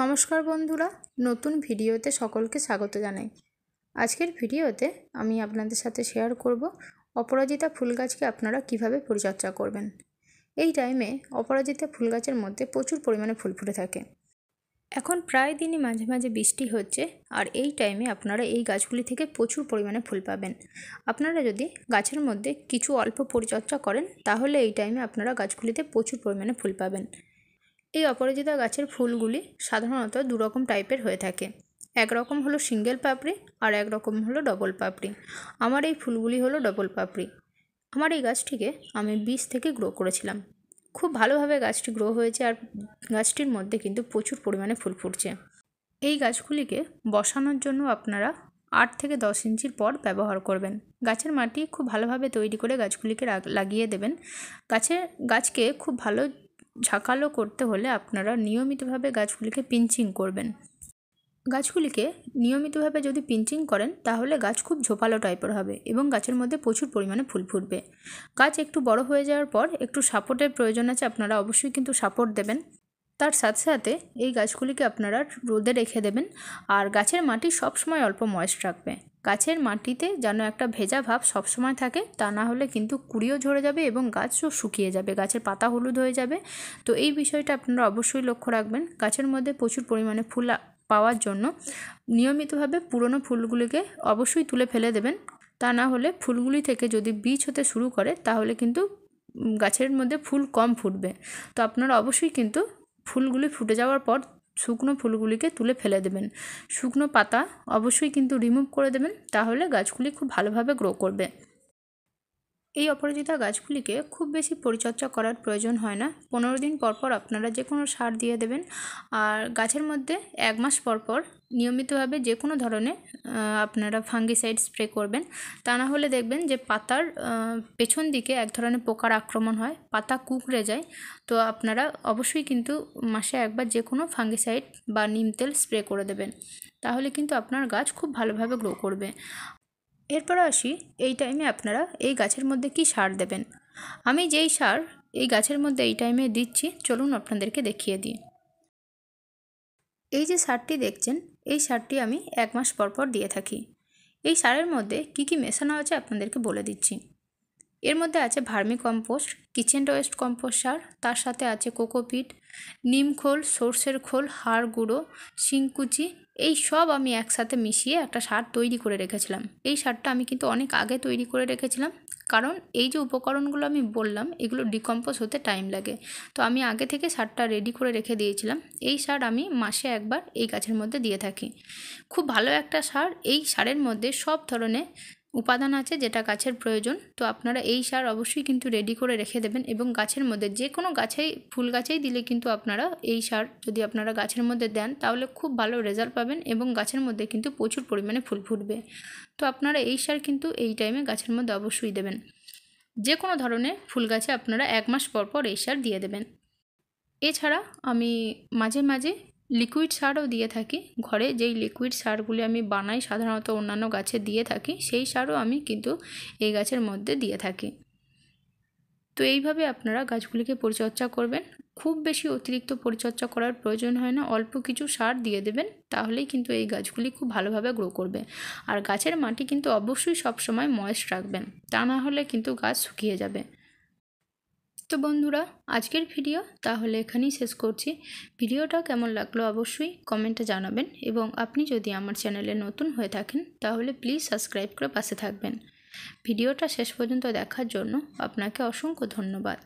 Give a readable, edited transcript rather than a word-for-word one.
নমস্কার বন্ধুরা, নতুন ভিডিওতে সকলকে স্বাগত জানাই। আজকের ভিডিওতে আমি আপনাদের সাথে শেয়ার করব অপরাজিতা ফুল গাছকে আপনারা কিভাবে পরিচর্যা করবেন। এই টাইমে অপরাজিতা ফুল গাছের মধ্যে প্রচুর পরিমাণে ফুল ফুটে থাকে। এখন প্রায় দিনই মাঝে মাঝে বৃষ্টি হচ্ছে, আর এই টাইমে আপনারা এই গাছগুলি থেকে প্রচুর পরিমাণে ফুল পাবেন। আপনারা যদি গাছের মধ্যে কিছু অল্প পরিচর্যা করেন তাহলে এই টাইমে আপনারা গাছগুলিতে প্রচুর পরিমাণে ফুল পাবেন। এই অপরাজিতা গাছের ফুলগুলি সাধারণত দুরকম টাইপের হয়ে থাকে। একরকম হলো সিঙ্গেল পাপড়ি আর একরকম হলো ডবল পাপড়ি। আমার এই ফুলগুলি হলো ডবল পাপড়ি। আমার এই গাছটিকে আমি বীজ থেকে গ্রো করেছিলাম। খুব ভালোভাবে গাছটি গ্রো হয়েছে, আর গাছটির মধ্যে কিন্তু প্রচুর পরিমাণে ফুল ফুটছে। এই গাছগুলিকে বসানোর জন্য আপনারা 8 থেকে 10 ইঞ্চির পর ব্যবহার করবেন। গাছের মাটি খুব ভালোভাবে তৈরি করে গাছগুলিকে লাগিয়ে দেবেন। গাছকে খুব ভালো ঝাঁকালো করতে হলে আপনারা নিয়মিতভাবে গাছগুলিকে পিঞ্চিং করবেন। গাছগুলিকে নিয়মিতভাবে যদি পিঞ্চিং করেন তাহলে গাছ খুব ঝোপালো টাইপের হবে এবং গাছের মধ্যে প্রচুর পরিমাণে ফুল ফুটবে। গাছ একটু বড় হয়ে যাওয়ার পর একটু সাপোর্টের প্রয়োজন আছে, আপনারা অবশ্যই কিন্তু সাপোর্ট দেবেন। তার সাথে সাথে এই গাছগুলিকে আপনারা রোদে রেখে দেবেন, আর গাছের মাটি সবসময় অল্প ময়েস্ট রাখবে। গাছের মাটিতে যেন একটা ভেজা ভাব সবসময় থাকে, তা না হলে কিন্তু কুঁড়িও ঝরে যাবে এবং গাছও শুকিয়ে যাবে, গাছের পাতা হলুদ হয়ে যাবে। তো এই বিষয়টা আপনারা অবশ্যই লক্ষ্য রাখবেন। গাছের মধ্যে প্রচুর পরিমাণে ফুল পাওয়ার জন্য নিয়মিতভাবে পুরনো ফুলগুলিকে অবশ্যই তুলে ফেলে দেবেন। তা না হলে ফুলগুলি থেকে যদি বীজ হতে শুরু করে তাহলে কিন্তু গাছের মধ্যে ফুল কম ফুটবে। তো আপনারা অবশ্যই কিন্তু ফুলগুলি ফুটে যাওয়ার পর শুকনো ফুলগুলিকে তুলে ফেলে দেবেন। শুকনো পাতা অবশ্যই কিন্তু রিমুভ করে দেবেন, তাহলে গাছগুলি খুব ভালোভাবে গ্রো করবে। এই অপরাজিতা গাছগুলিকে খুব বেশি পরিচর্যা করার প্রয়োজন হয় না। 15 দিন পর পর আপনারা যে কোনো সার দিয়ে দেবেন, আর গাছের মধ্যে 1 মাস পর পর নিয়মিতভাবে যে কোনো ধরনের আপনারা ফাঙ্গিসাইড স্প্রে করবেন। তা না হলে দেখবেন যে পাতার পেছন দিকে এক ধরনের পোকার আক্রমণ হয়, পাতা কুঁকড়ে যায়। তো আপনারা অবশ্যই কিন্তু মাসে একবার যে কোনো ফাঙ্গিসাইড বা নিম তেল স্প্রে করে দেবেন, তাহলে কিন্তু আপনার গাছ খুব ভালোভাবে গ্রো করবে। এরপর আসি এই টাইমে আপনারা এই গাছের মধ্যে কি সার দেবেন। আমি যেই সার এই গাছের মধ্যে এই টাইমে দিচ্ছি, চলুন আপনাদেরকে দেখিয়ে দিই। এই যে সারটি দেখছেন, এই সারটি আমি 1 মাস পর পর দিয়ে থাকি। এই সারের মধ্যে কি কি মেশানো আছে আপনাদেরকে বলে দিচ্ছি। এর মধ্যে আছে vermicompost, kitchen waste compost সার, তার সাথে আছে কোকোপিট, নিম খোল, সর্ষের খোল, হাড় গুঁড়ো, শিংকুচি। এই সব আমি একসাথে মিশিয়ে একটা সার তৈরি করে রেখেছিলাম। এই সারটা আমি কিন্তু অনেক আগে তৈরি করে রেখেছিলাম, কারণ এই যে উপকরণগুলো আমি বললাম এগুলো ডিকম্পোজ হতে টাইম লাগে। তো আমি আগে থেকে সারটা রেডি করে রেখে দিয়েছিলাম। এই সার আমি মাসে একবার এই গাছের মধ্যে দিয়ে থাকি। খুব ভালো একটা সার। এই সারের মধ্যে সব ধরনের উপাদান আছে যেটা গাছের প্রয়োজন। তো আপনারা এই সার অবশ্যই কিন্তু রেডি করে রেখে দেবেন, এবং গাছের মধ্যে যে কোনো গাছেই, ফুল গাছেই দিলে কিন্তু আপনারা এই সার যদি আপনারা গাছের মধ্যে দেন তাহলে খুব ভালো রেজাল্ট পাবেন এবং গাছের মধ্যে কিন্তু প্রচুর পরিমাণে ফুল ফুটবে। তো আপনারা এই সার কিন্তু এই টাইমে গাছের মধ্যে অবশ্যই দেবেন। যে কোনো ধরনের ফুল গাছে আপনারা 1 মাস পর পর এই সার দিয়ে দেবেন। এছাড়া আমি মাঝে মাঝে লিকুইড সারও দিয়ে থাকি। ঘরে যেই লিকুইড সারগুলি আমি বানাই সাধারণত অন্যান্য গাছে দিয়ে থাকি, সেই সারও আমি কিন্তু এই গাছের মধ্যে দিয়ে থাকি। তো এইভাবে আপনারা গাছগুলিকে পরিচর্যা করবেন। খুব বেশি অতিরিক্ত পরিচর্যা করার প্রয়োজন হয় না, অল্প কিছু সার দিয়ে দেবেন, তাহলেই কিন্তু এই গাছগুলি খুব ভালোভাবে গ্রো করবে। আর গাছের মাটি কিন্তু অবশ্যই সবসময় ময়েস্ট রাখবেন, তা না হলে কিন্তু গাছ শুকিয়ে যাবে। তো বন্ধুরা, আজকের ভিডিও তাহলে এখানেই শেষ করছি। ভিডিওটা কেমন লাগলো অবশ্যই কমেন্টে জানাবেন, এবং আপনি যদি আমার চ্যানেলে নতুন হয়ে থাকেন তাহলে প্লিজ সাবস্ক্রাইব করে পাশে থাকবেন। ভিডিওটা শেষ পর্যন্ত দেখার জন্য আপনাকে অসংখ্য ধন্যবাদ।